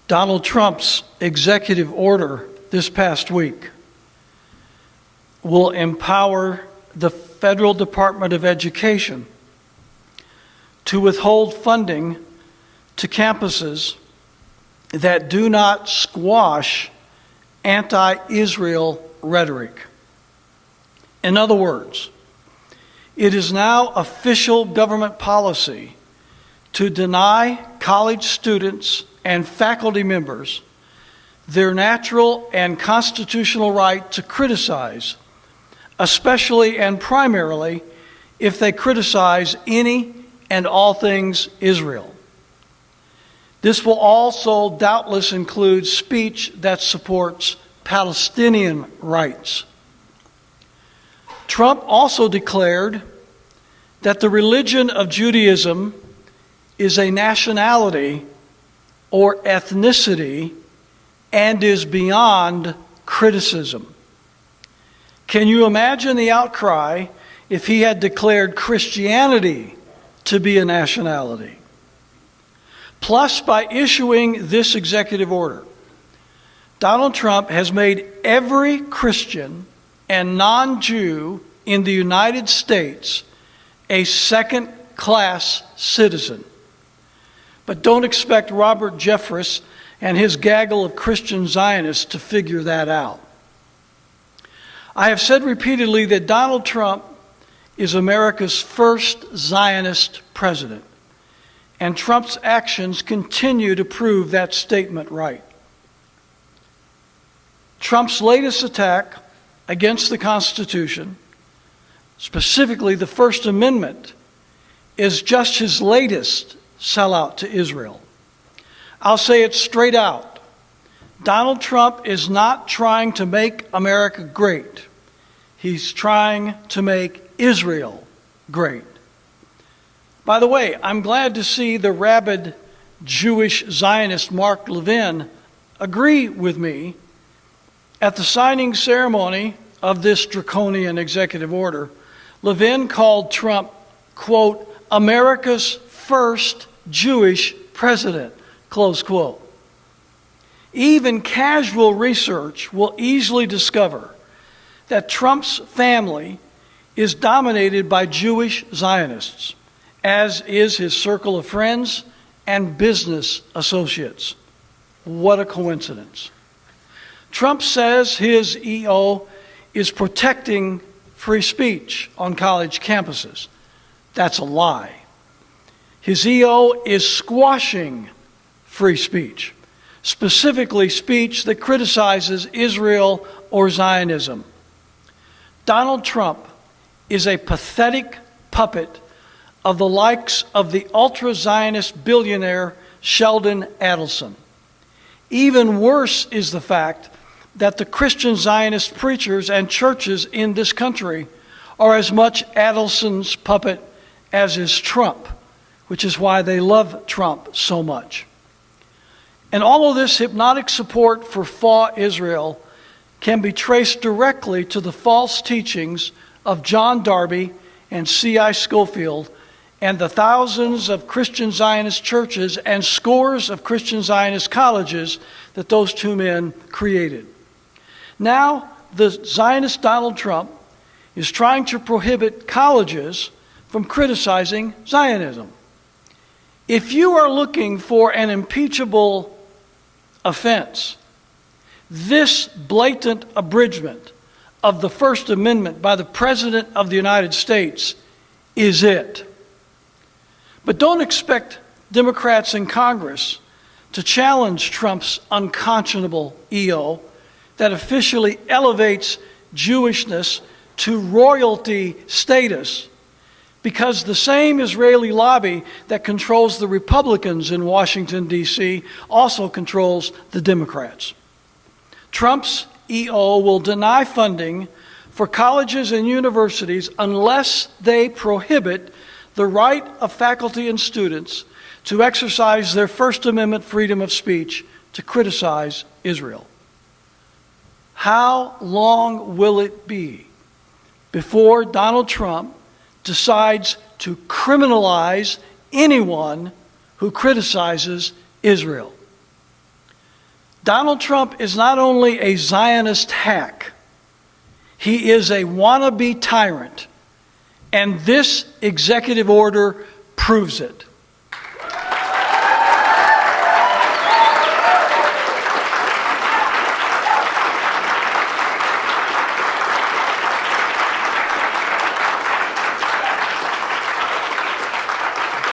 Donald Trump's executive order this past week will empower the Federal Department of Education to withhold funding to campuses that do not squash anti-Israel rhetoric. In other words, it is now official government policy to deny college students and faculty members their natural and constitutional right to criticize, especially and primarily if they criticize any and all things Israel. This will also doubtless include speech that supports Palestinian rights. Trump also declared that the religion of Judaism is a nationality or ethnicity and is beyond criticism. Can you imagine the outcry if he had declared Christianity to be a nationality? Plus, by issuing this executive order, Donald Trump has made every Christian and non-Jew in the United States a second-class citizen. But don't expect Robert Jeffress and his gaggle of Christian Zionists to figure that out. I have said repeatedly that Donald Trump is America's first Zionist president, and Trump's actions continue to prove that statement right. Trump's latest attack against the Constitution, specifically the First Amendment, is just his latest sellout to Israel. I'll say it straight out. Donald Trump is not trying to make America great. He's trying to make Israel great. By the way, I'm glad to see the rabid Jewish Zionist Mark Levin agree with me. At the signing ceremony of this draconian executive order, Levin called Trump, quote, America's first Jewish president, close quote. Even casual research will easily discover that Trump's family is dominated by Jewish Zionists, as is his circle of friends and business associates. What a coincidence. Trump says his EO is protecting free speech on college campuses. That's a lie. His EO is squashing free speech, specifically speech that criticizes Israel or Zionism. Donald Trump is a pathetic puppet of the likes of the ultra-Zionist billionaire Sheldon Adelson. Even worse is the fact that the Christian Zionist preachers and churches in this country are as much Adelson's puppet as is Trump, which is why they love Trump so much. And all of this hypnotic support for FA Israel can be traced directly to the false teachings of John Darby and C.I. Scofield and the thousands of Christian Zionist churches and scores of Christian Zionist colleges that those two men created. Now, the Zionist Donald Trump is trying to prohibit colleges from criticizing Zionism. If you are looking for an impeachable offense, this blatant abridgment of the First Amendment by the President of the United States is it. But don't expect Democrats in Congress to challenge Trump's unconscionable EO that officially elevates Jewishness to royalty status, because the same Israeli lobby that controls the Republicans in Washington, D.C. also controls the Democrats. Trump's EO will deny funding for colleges and universities unless they prohibit the right of faculty and students to exercise their First Amendment freedom of speech to criticize Israel. How long will it be before Donald Trump decides to criminalize anyone who criticizes Israel? Donald Trump is not only a Zionist hack, he is a wannabe tyrant. And this executive order proves it.